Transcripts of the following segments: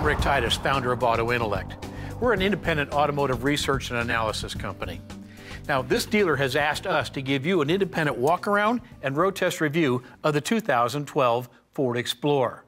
I'm Rick Titus, founder of Intellect. We're an independent automotive research and analysis company. Now, this dealer has asked us to give you an independent walk-around and road test review of the 2012 Ford Explorer.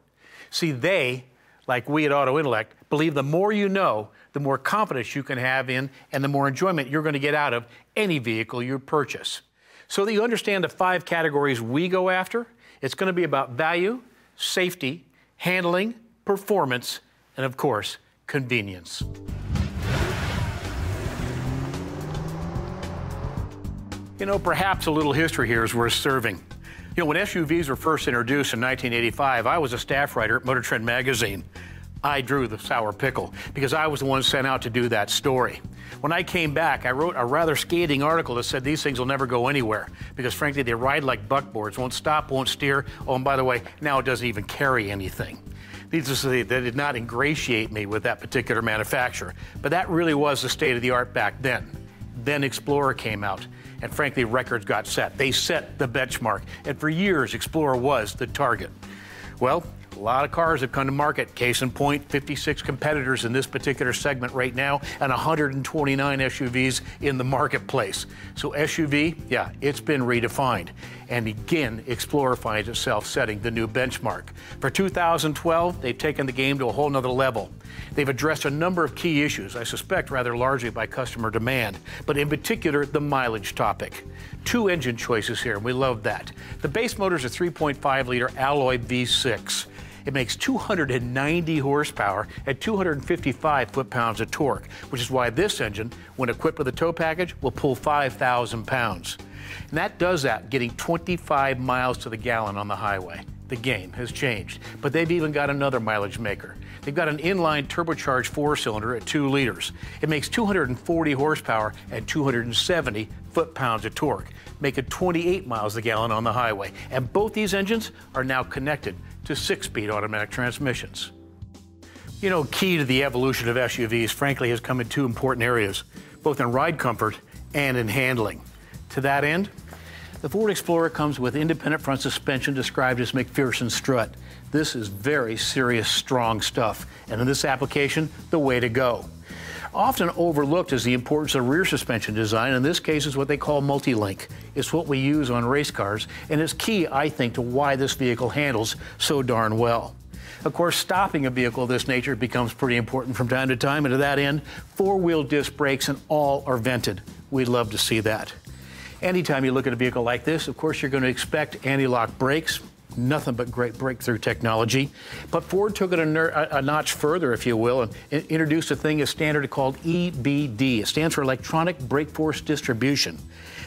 See, they, like we at Intellect, believe the more you know, the more confidence you can have in and the more enjoyment you're going to get out of any vehicle you purchase. So that you understand the 5 categories we go after, it's going to be about value, safety, handling, performance, and of course, convenience. You know, perhaps a little history here is worth serving. You know, when SUVs were first introduced in 1985, I was a staff writer at Motor Trend magazine. I drew the sour pickle because I was the one sent out to do that story. When I came back, I wrote a rather scathing article that said these things will never go anywhere because frankly, they ride like buckboards, won't stop, won't steer. Oh, and by the way, now it doesn't even carry anything. Needless to say, that did not ingratiate me with that particular manufacturer, but that really was the state of the art back then. Then Explorer came out, and frankly, records got set. They set the benchmark, and for years, Explorer was the target. Well, a lot of cars have come to market. Case in point, 56 competitors in this particular segment right now, and 129 SUVs in the marketplace. So SUV, yeah, it's been redefined. And again, Explorer finds itself setting the new benchmark. For 2012, they've taken the game to a whole nother level. They've addressed a number of key issues, I suspect rather largely by customer demand, but in particular, the mileage topic. 2 engine choices here, and we love that. The base motor is a 3.5-liter alloy V6. It makes 290 horsepower at 255 foot-pounds of torque, which is why this engine, when equipped with a tow package, will pull 5,000 pounds. And that does that, getting 25 miles to the gallon on the highway. The game has changed, but they've even got another mileage maker. They've got an inline turbocharged 4-cylinder at 2 liters. It makes 240 horsepower and 270 foot-pounds of torque, making 28 miles a gallon on the highway. And both these engines are now connected to 6-speed automatic transmissions. You know, key to the evolution of SUVs, frankly, has come in 2 important areas, both in ride comfort and in handling. To that end, the Ford Explorer comes with independent front suspension described as McPherson strut. This is very serious, strong stuff, and in this application, the way to go. Often overlooked is the importance of rear suspension design. In this case, is what they call multi-link. It's what we use on race cars, and it's key, I think, to why this vehicle handles so darn well. Of course, stopping a vehicle of this nature becomes pretty important from time to time, and to that end, 4-wheel disc brakes and all are vented. We'd love to see that. Anytime you look at a vehicle like this, of course, you're going to expect anti-lock brakes. Nothing but great breakthrough technology. But Ford took it a notch further, if you will, and introduced a thing, a standard called EBD. It stands for Electronic Brake Force Distribution.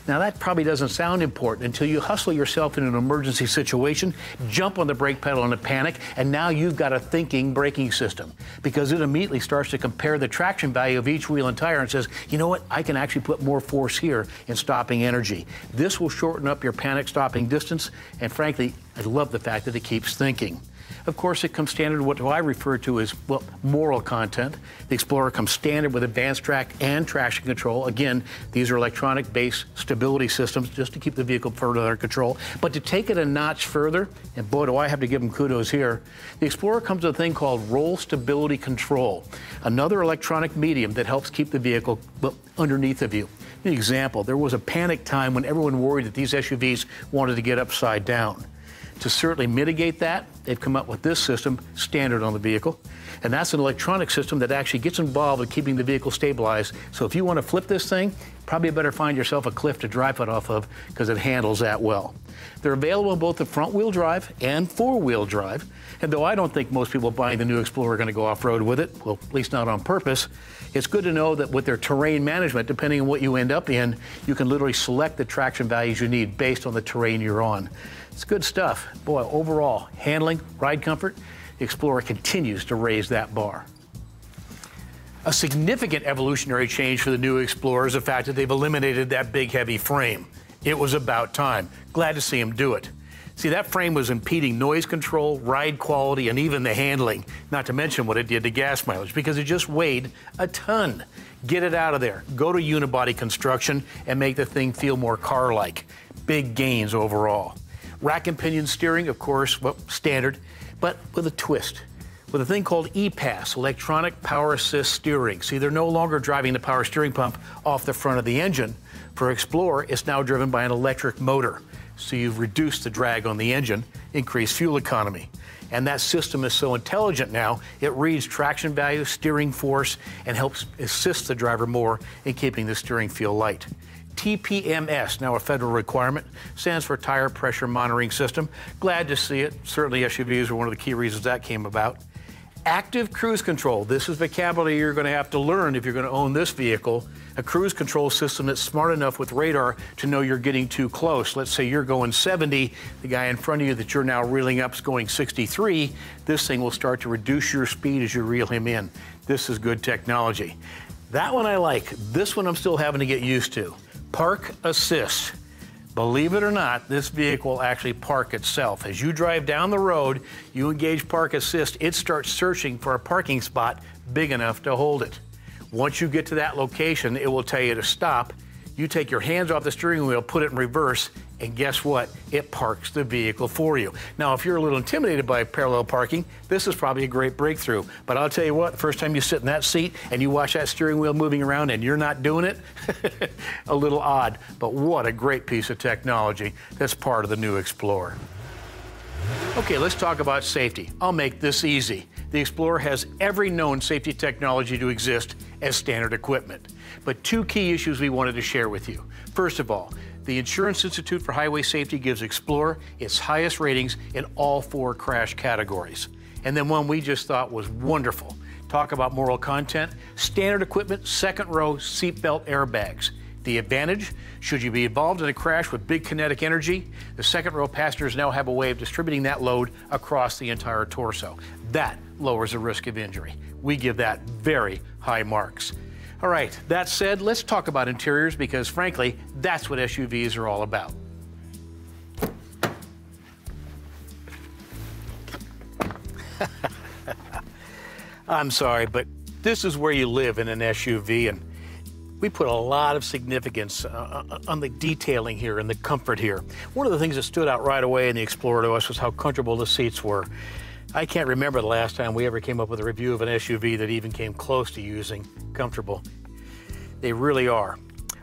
Now, that probably doesn't sound important until you hustle yourself in an emergency situation, jump on the brake pedal in a panic, and now you've got a thinking braking system because it immediately starts to compare the traction value of each wheel and tire and says, you know what, I can actually put more force here in stopping energy. This will shorten up your panic stopping distance, and frankly, I love the fact that it keeps thinking. Of course, it comes standard with what I refer to as, well, moral content. The Explorer comes standard with advanced track and traction control. Again, these are electronic-based stability systems just to keep the vehicle further under control. But to take it a notch further, and boy, do I have to give them kudos here, the Explorer comes with a thing called roll stability control, another electronic medium that helps keep the vehicle, well, underneath of you. An example, there was a panic time when everyone worried that these SUVs wanted to get upside down. To certainly mitigate that, they've come up with this system standard on the vehicle. And that's an electronic system that actually gets involved in keeping the vehicle stabilized. So if you want to flip this thing, probably better find yourself a cliff to drive it off of because it handles that well. They're available in both the front-wheel drive and 4-wheel drive. And though I don't think most people buying the new Explorer are going to go off-road with it, well, at least not on purpose, it's good to know that with their terrain management, depending on what you end up in, you can literally select the traction values you need based on the terrain you're on. It's good stuff. Boy, overall, handling, ride comfort, the Explorer continues to raise that bar. A significant evolutionary change for the new Explorer is the fact that they've eliminated that big, heavy frame. It was about time. Glad to see them do it. See, that frame was impeding noise control, ride quality, and even the handling, not to mention what it did to gas mileage, because it just weighed a ton. Get it out of there. Go to unibody construction and make the thing feel more car-like. Big gains overall. Rack and pinion steering, of course, well, standard, but with a twist. with a thing called EPAS, Electronic Power Assist Steering. See, they're no longer driving the power steering pump off the front of the engine. For Explorer, it's now driven by an electric motor. So you've reduced the drag on the engine, increased fuel economy. And that system is so intelligent now, it reads traction value, steering force, and helps assist the driver more in keeping the steering feel light. TPMS, now a federal requirement, stands for Tire Pressure Monitoring System. Glad to see it. Certainly SUVs are one of the key reasons that came about. Active cruise control. This is vocabulary you're going to have to learn if you're going to own this vehicle. A cruise control system that's smart enough with radar to know you're getting too close. Let's say you're going 70, the guy in front of you that you're now reeling up is going 63. This thing will start to reduce your speed as you reel him in. This is good technology. That one I like. This one I'm still having to get used to. Park Assist. Believe it or not, this vehicle will actually park itself. As you drive down the road, you engage Park Assist, it starts searching for a parking spot big enough to hold it. Once you get to that location, it will tell you to stop. You take your hands off the steering wheel, put it in reverse, and guess what? It parks the vehicle for you. Now, if you're a little intimidated by parallel parking, this is probably a great breakthrough. But I'll tell you what, the first time you sit in that seat and you watch that steering wheel moving around and you're not doing it, a little odd. But what a great piece of technology that's part of the new Explorer. Okay, let's talk about safety. I'll make this easy. The Explorer has every known safety technology to exist as standard equipment. But two key issues we wanted to share with you. First of all, the Insurance Institute for Highway Safety gives Explorer its highest ratings in all 4 crash categories. And then one we just thought was wonderful. Talk about moral content. Standard equipment, second row seatbelt airbags. The advantage, should you be involved in a crash with big kinetic energy, the second row passengers now have a way of distributing that load across the entire torso. That lowers the risk of injury. We give that very high marks. All right, that said, let's talk about interiors because frankly, that's what SUVs are all about. I'm sorry, but this is where you live in an SUV, and we put a lot of significance on the detailing here and the comfort here. One of the things that stood out right away in the Explorer to us was how comfortable the seats were. I can't remember the last time we ever came up with a review of an SUV that even came close to using comfortable. They really are.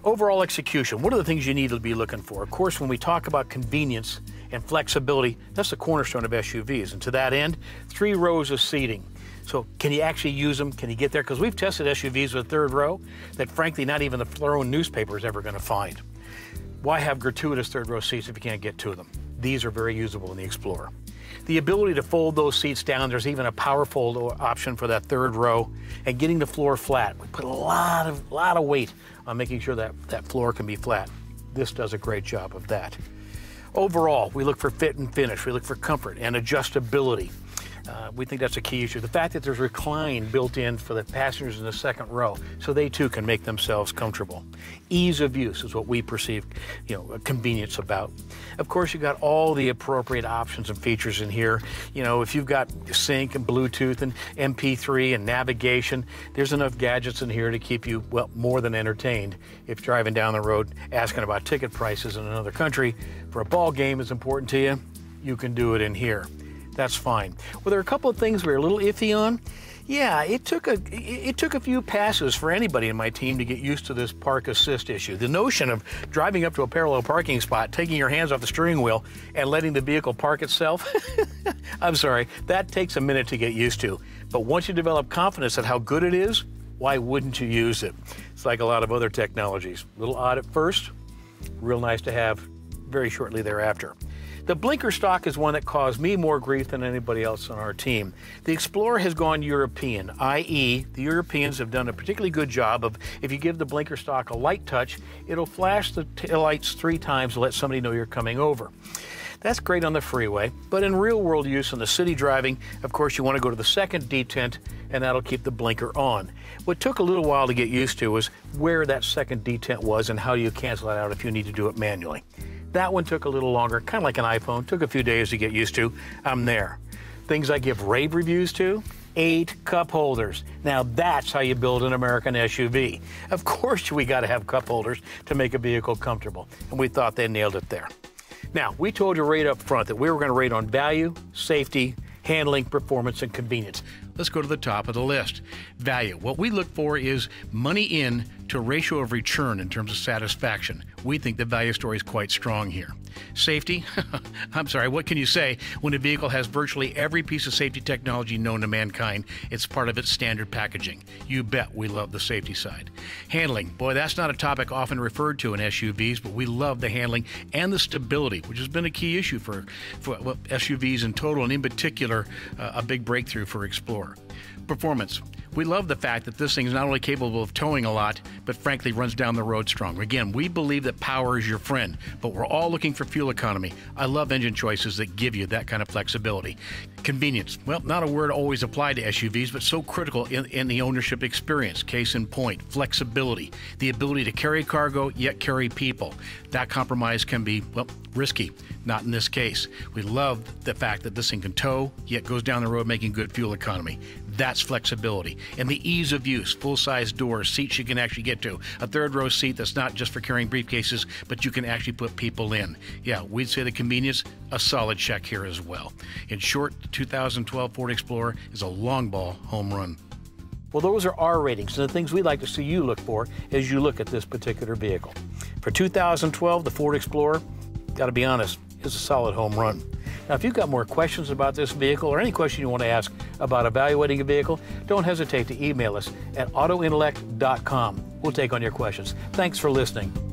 Overall execution, what are the things you need to be looking for? Of course, when we talk about convenience and flexibility, that's the cornerstone of SUVs. And to that end, 3 rows of seating. So can you actually use them? Can you get there? Because we've tested SUVs with 3rd row that frankly not even the thrown newspaper is ever going to find. Why have gratuitous 3rd row seats if you can't get to them? These are very usable in the Explorer. The ability to fold those seats down, there's even a power fold option for that 3rd row, and getting the floor flat. We put a lot of weight on making sure that that floor can be flat. This does a great job of that. Overall, we look for fit and finish. We look for comfort and adjustability. We think that's a key issue. The fact that there's recline built in for the passengers in the 2nd row, so they too can make themselves comfortable. Ease of use is what we perceive, convenience about. Of course, you've got all the appropriate options and features in here. If you've got sync and Bluetooth and MP3 and navigation, there's enough gadgets in here to keep you, well, more than entertained. If you're driving down the road asking about ticket prices in another country for a ball game is important to you, you can do it in here. That's fine. Well, there are a couple of things we're a little iffy on. Yeah, it took a few passes for anybody in my team to get used to this park assist issue. The notion of driving up to a parallel parking spot, taking your hands off the steering wheel, and letting the vehicle park itself, I'm sorry, that takes a minute to get used to. But once you develop confidence at how good it is, why wouldn't you use it? It's like a lot of other technologies. A little odd at first, real nice to have very shortly thereafter. The blinker stock is one that caused me more grief than anybody else on our team. The Explorer has gone European, i.e. the Europeans have done a particularly good job of, if you give the blinker stock a light touch, it'll flash the taillights 3 times to let somebody know you're coming over. That's great on the freeway, but in real world use in the city driving, of course you want to go to the 2nd detent and that'll keep the blinker on. What took a little while to get used to was where that 2nd detent was and how do you cancel it out if you need to do it manually. That one took a little longer, kind of like an iPhone, took a few days to get used to. I'm there. Things I give rave reviews to, 8 cup holders. Now that's how you build an American SUV. Of course we got to have cup holders to make a vehicle comfortable, and we thought they nailed it there. Now, we told you right up front that we were going to rate on value, safety, handling, performance, and convenience. Let's go to the top of the list. Value. What we look for is money in to a ratio of return in terms of satisfaction. We think the value story is quite strong here. Safety. I'm sorry, what can you say when a vehicle has virtually every piece of safety technology known to mankind? It's part of its standard packaging. You bet we love the safety side. Handling. Boy, that's not a topic often referred to in SUVs, but we love the handling and the stability, which has been a key issue for SUVs in total, and in particular, a big breakthrough for Explorer. Performance. We love the fact that this thing is not only capable of towing a lot, but frankly runs down the road strong. Again, we believe that power is your friend, but we're all looking for fuel economy. I love engine choices that give you that kind of flexibility. Convenience. Well, not a word always applied to SUVs, but so critical in the ownership experience. Case in point, flexibility. The ability to carry cargo, yet carry people. That compromise can be, well, risky. Not in this case. We love the fact that this thing can tow, yet goes down the road making good fuel economy. That's flexibility. And the ease of use, full-size doors, seats you can actually get to. A third row seat that's not just for carrying briefcases, but you can actually put people in. Yeah, we'd say the convenience, a solid check here as well. In short, the 2012 Ford Explorer is a long ball home run. Well, those are our ratings and the things we'd like to see you look for as you look at this particular vehicle. For 2012, the Ford Explorer, got to be honest, is a solid home run. Now, if you've got more questions about this vehicle or any question you want to ask about evaluating a vehicle, don't hesitate to email us at autointellect.com. We'll take on your questions. Thanks for listening.